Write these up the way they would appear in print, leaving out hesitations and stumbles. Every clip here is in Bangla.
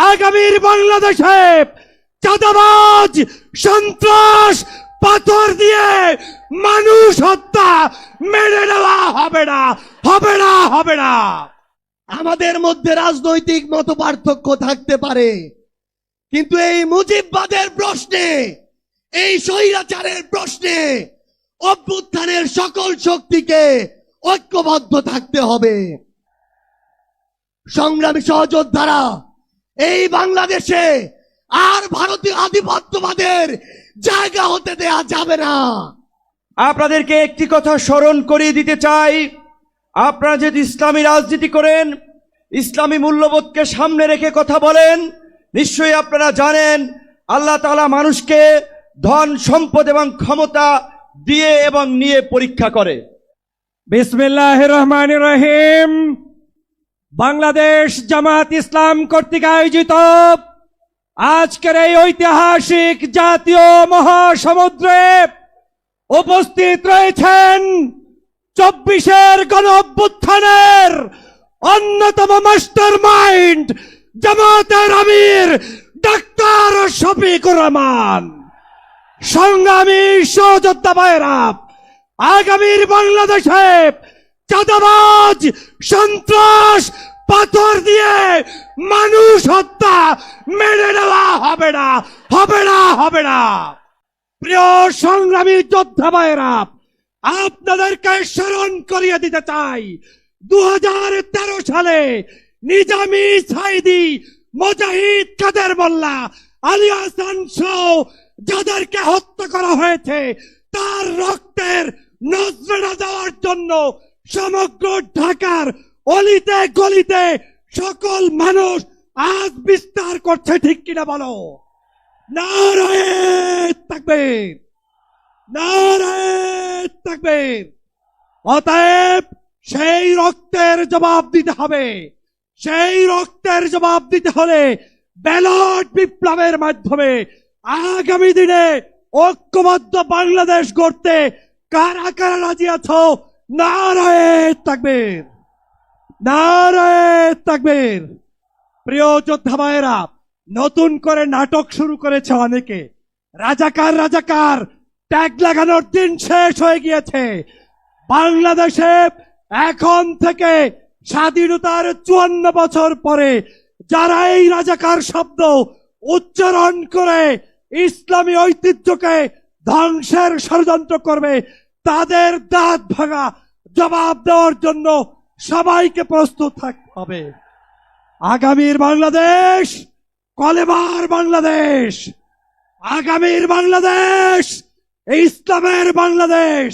আগামীর বাংলাদেশে চাঁদাবাজ, সন্ত্রাস, পাথর দিয়ে মানুষ হত্যা মেনে নেওয়া হবে না, হবে না, হবে না। আমাদের মধ্যে রাজনৈতিক মতপার্থক্য থাকতে পারে, কিন্তু এই মুজিববাদের প্রশ্নে, এই স্বৈরাচারের প্রশ্নে অভ্যুত্থানের সকল শক্তিকে ঐক্যবদ্ধ থাকতে হবে। সংগ্রামী সহযোদ্ধারা, এই বাংলাদেশে আর ভারতীয় আধিপত্যবাদের জায়গা হতে দেয়া যাবে না। আপনাদেরকে একটি কথা স্মরণ করিয়ে দিতে চাই, আপনারা যদি ইসলামী রাজনীতি করেন, ইসলামী মূল্যবোধকে সামনে রেখে কথা বলেন, নিশ্চয়ই আপনারা জানেন আল্লাহ তাআলা মানুষকে ধন সম্পদ এবং ক্ষমতা দিয়ে এবং নিয়ে পরীক্ষা করে। বিসমিল্লাহির রহমানির রহিম। বাংলাদেশ জামাত ইসলাম কর্তৃক আয়োজিত আজকের এই ঐতিহাসিক জাতীয় মহাসমুদ্রে উপস্থিত রয়েছেন 24-এর গণ অভ্যুত্থানের অন্যতম মাস্টার মাইন্ড জামাতের আমির ডাক্তার শফিকুর রহমান। সংগ্রামী সহযোদ্ধা ভাইয়েরা, আগামীর বাংলাদেশে চাঁদাবাজ, সন্ত্রাস, পাথর দিয়ে মানুষ হত্যা মেনে নেওয়া হবে না, হবে না, হবে না। প্রিয় সংগ্রামী যোদ্ধা ভাইয়েরা, আপনাদেরকে স্মরণ করিয়ে দিতে চাই 2013 সালে নিজামী, সাইদি, মুজাহিদ, কাদের মোল্লা, আলী হাসান সহ যাদেরকে হত্যা করা হয়েছে তার রক্তের নজরানা দেওয়ার জন্য সমগ্র ঢাকার অলিতে গলিতে সকল মানুষ আজ বিস্তার করছে, ঠিক কিনা বলো? নারায়ে তাকবীর, নারায়ে তাকবীর। অতএব সেই রক্তের জবাব দিতে হবে। সেই রক্তের জবাব দিতে হলে ব্যালট বিপ্লবের মাধ্যমে আগামী দিনে ঐক্যবদ্ধ বাংলাদেশ গড়তে কারা কারা রাজি আছো? নারায়ে তাকবীর, নারায়ে তাকবীর। প্রিয় যোদ্ধা ভাইয়েরা, নতুন করে নাটক শুরু করেছে অনেকে। রাজাকার রাজাকার ট্যাগ লাগানোর দিন শেষ হয়ে গিয়েছে। বাংলাদেশে এখন থেকে স্বাধীনতার 54 বছর পরে যারা এই রাজাকার শব্দ উচ্চারণ করে ইসলামী ঐতিহ্যকে ধ্বংসের ষড়যন্ত্র করবে, তাদের দাঁত ভাঙা জবাব দেওয়ার জন্য সবাইকে প্রস্তুত থাকতে হবে। আগামীর বাংলাদেশ কলেমার বাংলাদেশ, আগামীর বাংলাদেশ ইসলামের বাংলাদেশ।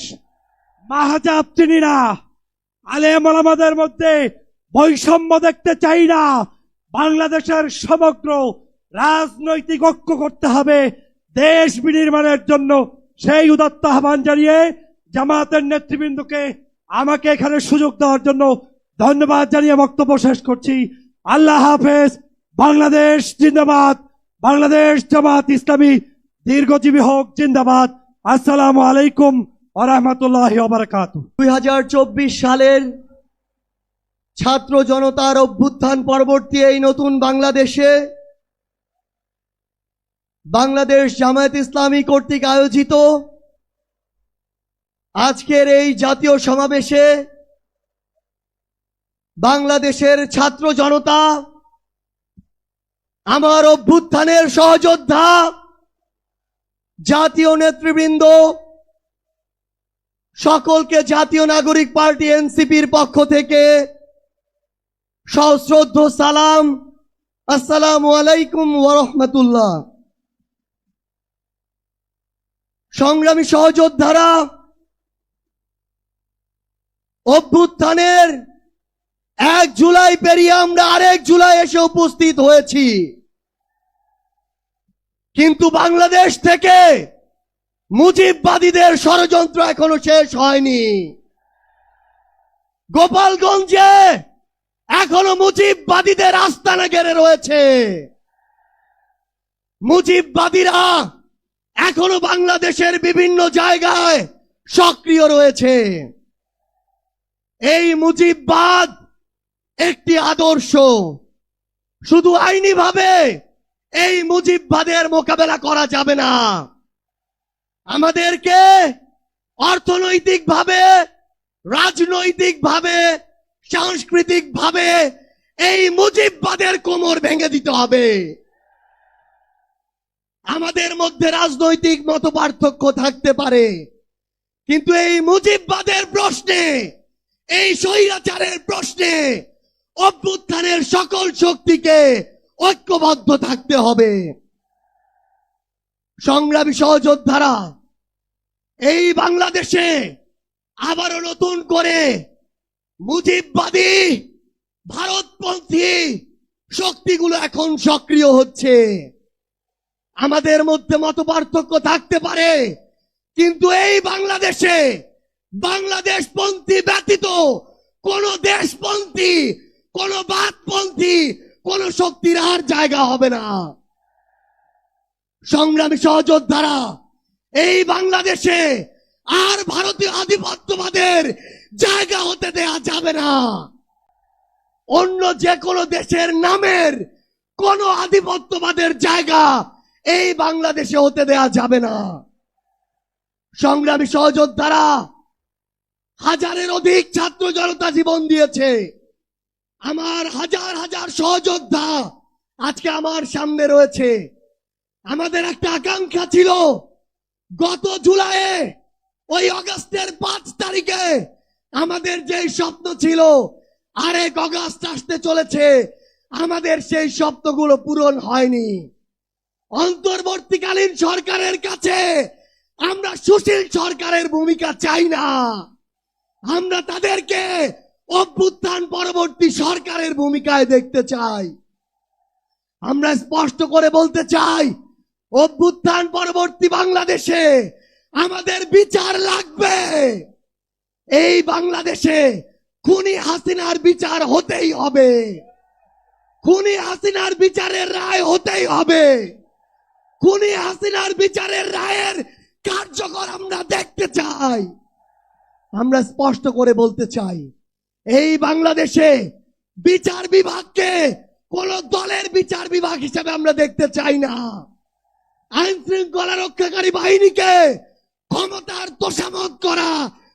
মাহজাব চিনি না, আলেম ওলামাদের মধ্যে বৈষম্য দেখতে চাই না। বাংলাদেশের সমগ্র রাজনৈতিক ঐক্য করতে হবে দেশ বিনির্মাণের জন্য। সেই উদাত্ত আহ্বান জানিয়ে জামাতের নেতৃবৃন্দকে আমাকে এখানে সুযোগ দেওয়ার জন্য ধন্যবাদ জানিয়ে বক্তব্য শেষ করছি। আল্লাহ হাফেজ। বাংলাদেশ জিন্দাবাদ, বাংলাদেশ জামাত ইসলামী দীর্ঘজীবী হোক, জিন্দাবাদ। আসসালামু আলাইকুম ওয়া রাহমাতুল্লাহি ওয়া বারাকাতুহু। 2024 সালের ছাত্র জনতার অভ্যুত্থান পরবর্তী এই নতুন বাংলাদেশে বাংলাদেশ জামায়াত ইসলামী কর্তৃক আয়োজিত আজকের এই জাতীয় সমাবেশে বাংলাদেশের ছাত্র জনতা, আমার অভ্যুত্থানের সহযোদ্ধা, জাতীয় নেতৃবৃন্দ, সকলকে জাতীয় নাগরিক পার্টি এনসিপির পক্ষ থেকে সশ্রদ্ধ সালাম। আসসালামু আলাইকুম ওয়া রাহমাতুল্লাহ। সংগ্রামী সহযোদ্ধারা, অভ্যুত্থানের 1 জুলাই পেরিয়ে আমরা আরেক জুলাই এসে উপস্থিত হয়েছি, কিন্তু বাংলাদেশ থেকে মুজিববাদীদের ষড়যন্ত্র এখনো শেষ হয়নি। গোপালগঞ্জে এখনো মুজিববাদীদের আস্তানা ঘেরে রয়েছে। মুজিববাদীরা এখনো বাংলাদেশের বিভিন্ন জায়গায় সক্রিয় রয়েছে। এই মুজিববাদ একটি আদর্শ, শুধু আইনি ভাবে এই মুজিববাদের মোকাবেলা করা যাবে না। আমাদেরকে অর্থনৈতিক ভাবে, রাজনৈতিক ভাবে, সাংস্কৃতিক ভাবে এই মুজিববাদের কোমর ভেঙে দিতে হবে। আমাদের মধ্যে রাজনৈতিক মতপার্থক্য থাকতে পারে, কিন্তু এই মুজিববাদের প্রশ্নে, এই স্বৈরাচারের প্রশ্নে অভ্যুত্থানের সকল শক্তিকে ঐক্যবদ্ধ থাকতে হবে। সংগ্রামী সহযোদ্ধারা, এই বাংলাদেশে আবারও নতুন করে মুজিববাদী ভারতপন্থী শক্তিগুলো এখন সক্রিয় হচ্ছে। আমাদের মধ্যে মতপার্থক্য থাকতে পারে, কিন্তু এই বাংলাদেশে বাংলাদেশপন্থী ব্যতীত কোন দেশপন্থী, কোন বাদপন্থী, কোন শক্তির আর জায়গা হবে না। সংগ্রামী সহযোদ্ধারা, এই বাংলাদেশে আর ভারতীয় আধিপত্যবাদের জায়গা হতে দেয়া যাবে না। অন্য যে কোনো দেশের নামের কোন আধিপত্যবাদের জায়গা এই বাংলাদেশে হতে দেয়া যাবে না। সংগ্রামী সহযোদ্ধারা, হাজারের অধিক ছাত্র জনতা জীবন দিয়েছে। আমার হাজার হাজার সহযোদ্ধা আজকে আমার সামনে রয়েছে। আমাদের একটা আকাঙ্ক্ষা ছিল, গত জুলাইয়ে ওই আগস্টের 5 তারিখে আমাদের যে স্বপ্ন ছিল, আরেক আগস্ট আসতে চলেছে, আমাদের সেই স্বপ্নগুলো পূরণ হয়নি। অন্তর্বর্তীকালীন সরকারের কাছে আমরা সুশীল সরকারের ভূমিকা চাই না। আমরা তাদেরকে অভ্যুত্থান পরবর্তী সরকারের ভূমিকায় দেখতে চাই। আমরা স্পষ্ট করে বলতে চাই, অভ্যুত্থান পরবর্তী বাংলাদেশে আমাদের বিচার লাগবে। এই বাংলাদেশে খুনি হাসিনার বিচার হতেই হবে। খুনি হাসিনার বিচারের রায় হতেই হবে। খুনি হাসিনার বিচারের রায়ের কার্যকর আমরা দেখতে চাই। আমরা স্পষ্ট করে বলতে চাই, এই বাংলাদেশে বিচার বিভাগকে কোন দলের বিচার বিভাগ হিসেবে আমরা দেখতে চাই না। আইন শৃঙ্খলা রক্ষাকারী বাহিনীকে ক্ষমতার তোষামত করা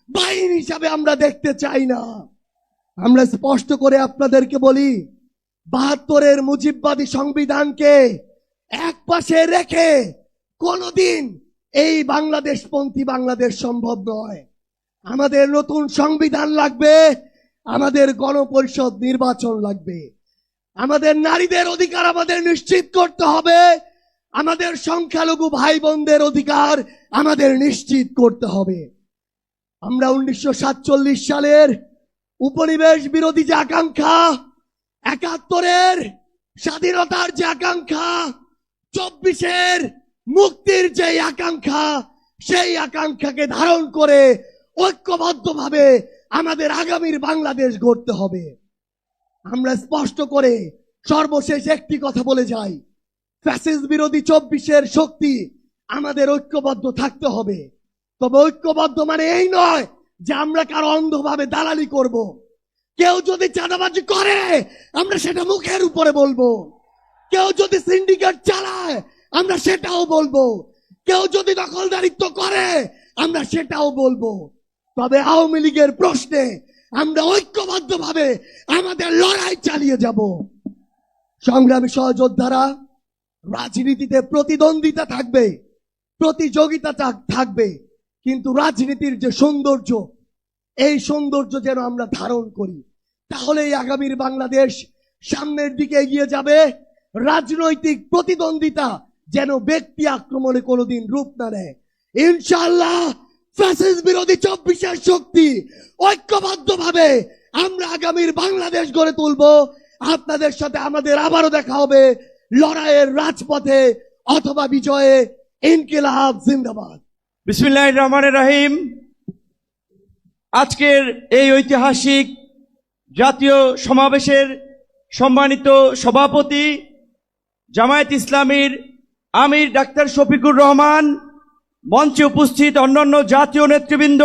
বাহিনী হিসাবে আমরা দেখতে চাই না। আমরা স্পষ্ট করে আপনাদেরকে বলি, 72-এর মুজিববাদী সংবিধানকে এক পাশে রেখে কোনদিন এই বাংলাদেশপন্থী বাংলাদেশ সম্ভব নয়। আমাদের নতুন সংবিধান লাগবে, আমাদের গণপরিষদ নির্বাচন লাগবে, আমাদের নারীদের অধিকার আমাদের নিশ্চিত করতে হবে, আমাদের সংখ্যালঘু ভাই বোনদের অধিকার আমাদের নিশ্চিত করতে হবে। আমরা 1947 সালের উপনিবেশ বিরোধী যে আকাঙ্ক্ষা, 71-এর স্বাধীনতার যে আকাঙ্ক্ষা, 24-এর মুক্তির যে আকাঙ্ক্ষা, সেই আকাঙ্ক্ষাকে ধারণ করে ঐক্যবদ্ধভাবে আমাদের আগামীর বাংলাদেশ গড়তে হবে। আমরা স্পষ্ট করে সর্বশেষ একটি কথা বলে যাই, ফ্যাসিস্ট বিরোধী 24-এর শক্তি আমাদের ঐক্যবদ্ধ থাকতে হবে। তবে ঐক্যবদ্ধ মানে এই নয় যে আমরা কারো অন্ধভাবে দালালি করব। কেউ যদি চাঁদাবাজি করে আমরা সেটা মুখের উপরে বলবো, কেউ যদি সিন্ডিকেট চালায় আমরা সেটাও বলবো, কেউ যদি দখলদারিত্ব করে আমরা সেটাও বলবো। তবে আওয়ামী লীগের প্রশ্নে আমরা ঐক্যবদ্ধভাবে আমাদের লড়াই চালিয়ে যাব। সংগ্রামী সহযোদ্ধারা, রাজনীতিতে প্রতিদ্বন্দ্বিতা থাকবে, প্রতিযোগিতা থাকবে, কিন্তু রাজনীতির যে সৌন্দর্য, এই সৌন্দর্য যেন আমরা ধারণ করি, তাহলে এই আগামীর বাংলাদেশ সামনের দিকে এগিয়ে যাবে। রাজনৈতিক প্রতিদ্বন্দ্বিতা যেন ব্যক্তি আক্রমণে কোনোদিন রূপ না নেয়। ইনশাআল্লাহ ফ্যাসিস্ট বিরোধী 24-এর শক্তি ঐক্যবদ্ধভাবে আমরা আগামীর বাংলাদেশ গড়ে তুলব। আপনাদের সাথে আমাদের আবারও দেখা হবে লড়াইয়ের রাজপথে অথবা বিজয়ে। ইনকিলাব জিন্দাবাদ। বিসমিল্লাহির রহমানির রহিম। আজকের এই ঐতিহাসিক জাতীয় সমাবেশের সম্মানিত সভাপতি জামায়াত ইসলামীর আমির ডাক্তার শফিকুর রহমান, মঞ্চে উপস্থিত অন্যান্য জাতীয় নেতৃবৃন্দ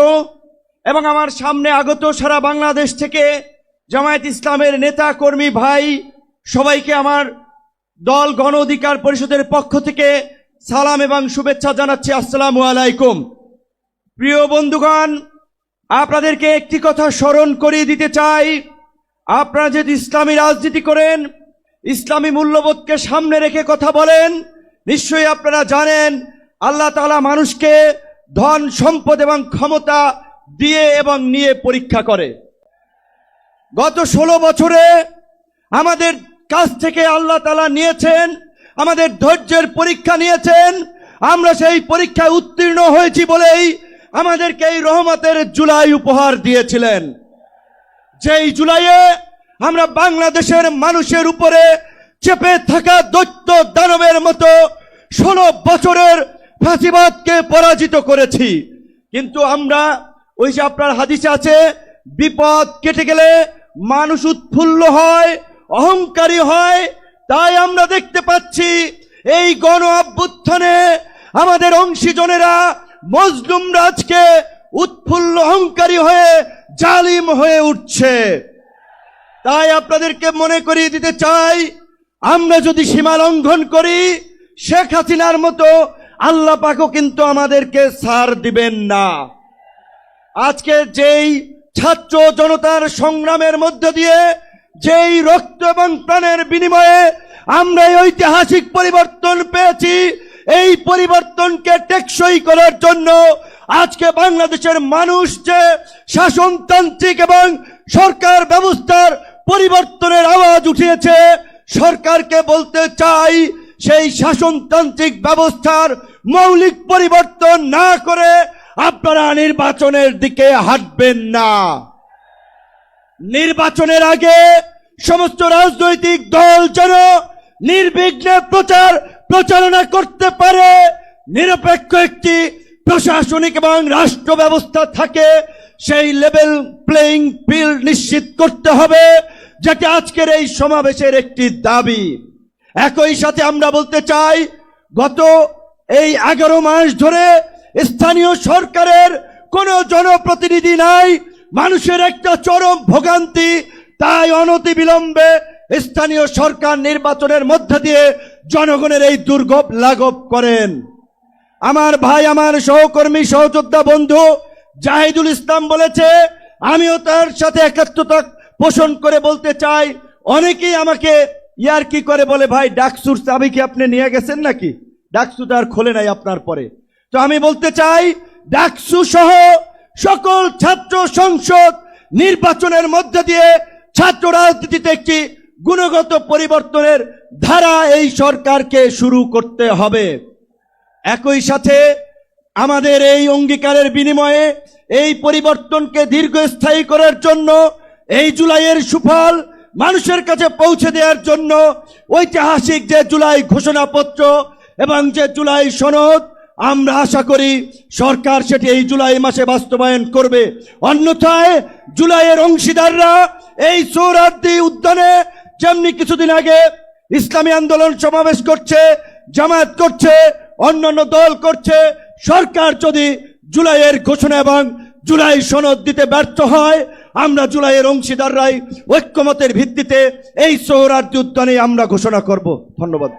এবং আমার সামনে আগত সারা বাংলাদেশ থেকে জামায়াত ইসলামের নেতা কর্মী ভাই সবাইকে আমার দল গণ অধিকার পরিষদের পক্ষ থেকে সালাম এবং শুভেচ্ছা জানাচ্ছি। আসসালামু আলাইকুম। প্রিয় বন্ধুগণ, আপনাদেরকে একটি কথা স্মরণ করিয়ে দিতে চাই। আপনারা যদি ইসলামী রাজনীতি করেন, ইসলামী মূল্যবোধকে সামনে রেখে কথা বলেন, নিশ্চয়ই আপনারা জানেন আল্লাহ তাআলা মানুষকে ধন সম্পদ এবং ক্ষমতা দিয়ে এবং নিয়ে পরীক্ষা করে। গত 16 বছরে আমাদের কাছ থেকে আল্লাহ তাআলা নিয়েছেন, আমাদের ধৈর্যের পরীক্ষা নিয়েছেন। আমরা সেই পরীক্ষায় উত্তীর্ণ হয়েছি বলেই আমাদেরকে এই রহমতের জুলাই উপহার দিয়েছিলেন। যেই জুলাইয়ে আমরা বাংলাদেশের মানুষের উপরে চেপে থাকা দৈত্য দানবের মতো 16 বছরের ফাঁসিবাদকে পরাজিত করেছি। কিন্তু আমরা ওই যে আপনার হাদিসে আছে, বিপদ কেটে গেলে মানুষ উৎফুল্ল হয়, অহংকারী হয়। তাই আমরা দেখতে পাচ্ছি এই গণ অভ্যুত্থানে আমাদের অংশীজনেরা মজলুম রাজকে উৎফুল্ল অহংকারী হয়ে জালিম হয়ে উঠছে। তাই আপনাদেরকে মনে করিয়ে দিতে চাই, আমরা যদি সীমা লঙ্ঘন করি, শেখ হাসিনার মতো আল্লাহ পাকও কিন্তু আমাদেরকে ছাড় দিবেন না। আজকে যেই ছাত্র জনতার সংগ্রামের মধ্য দিয়ে, যেই রক্ত এবং প্রাণের বিনিময়ে আমরা এই ঐতিহাসিক পরিবর্তন পেয়েছি, এই পরিবর্তনকে টেকসই করার জন্য আজকে বাংলাদেশের মানুষ যে শাসনতান্ত্রিক এবং সরকার ব্যবস্থার পরিবর্তনের আওয়াজ উঠিয়েছে, সরকারকে বলতে চাই সেই শাসনতান্ত্রিক ব্যবস্থার মৌলিক পরিবর্তন না করে আপনারা নির্বাচনের দিকে হাঁটবেন না। নির্বাচনের আগে সমস্ত রাজনৈতিক দল যেন নির্বিঘ্নে প্রচারণা করতে পারে, নিরপেক্ষ একটি প্রশাসনিক এবং রাষ্ট্র ব্যবস্থা থাকে, সেই লেভেল প্লেইং ফিল্ড নিশ্চিত করতে হবে, যেটা আজকের এই সমাবেশের একটি দাবি। একই সাথে আমরা বলতে চাই, গত এই 11 মাস ধরে স্থানীয় সরকারের কোনো জনপ্রতিনিধি নাই, মানুষের একটা চরম ভোগান্তি। তাই অনতিবিলম্বে স্থানীয় সরকার নির্বাচনের মধ্য দিয়ে জনগণের এই দুর্ভোগ লাঘব করেন। আমার ভাই, আমার সহকর্মী, সহযোদ্ধা বন্ধু জাহিদুল ইসলাম বলেছে, আমিও তার সাথে একাত্মতা পোষণ করে বলতে চাই। অনেকেই আমাকে ইয়ার্কি করে বলে, ভাই ডাকসুর চাবি কি আপনি নিয়ে গেছেন নাকি? ডাকসু তো আর খোলে নাই আপনার পরে। তো আমি বলতে চাই, ডাকসু সহ সকল ছাত্র সংসদ নির্বাচনের মধ্য দিয়ে ছাত্র রাজনীতিতে একটি গুণগত পরিবর্তনের ধারা এই সরকারকে শুরু করতে হবে। একই সাথে আমাদের এই অঙ্গীকারের বিনিময়ে এই পরিবর্তনকে দীর্ঘস্থায়ী করার জন্য, এই জুলাইয়ের সুফল মানুষের কাছে পৌঁছে দেওয়ার জন্য ঐতিহাসিক যে জুলাই ঘোষণাপত্র এবং যে জুলাই সনদ, আমরা আশা করি সরকার সেটি এই জুলাই মাসে বাস্তবায়ন করবে। অন্যথায় জুলাইয়ের অংশীদাররা এই সোহরাওয়ার্দী উদ্যানে যেমনি কিছুদিন আগে ইসলামী আন্দোলন সমাবেশ করছে, জামায়াত করছে, অন্যান্য দল করছে, সরকার যদি জুলাইয়ের ঘোষণা এবং জুলাই সনদ দিতে ব্যর্থ হয়, আমরা জুলাইয়ের অংশীদাররাই ঐক্যমতের ভিত্তিতে এই সোহরাওয়ার্দী উদ্যানে আমরা ঘোষণা করব। ধন্যবাদ।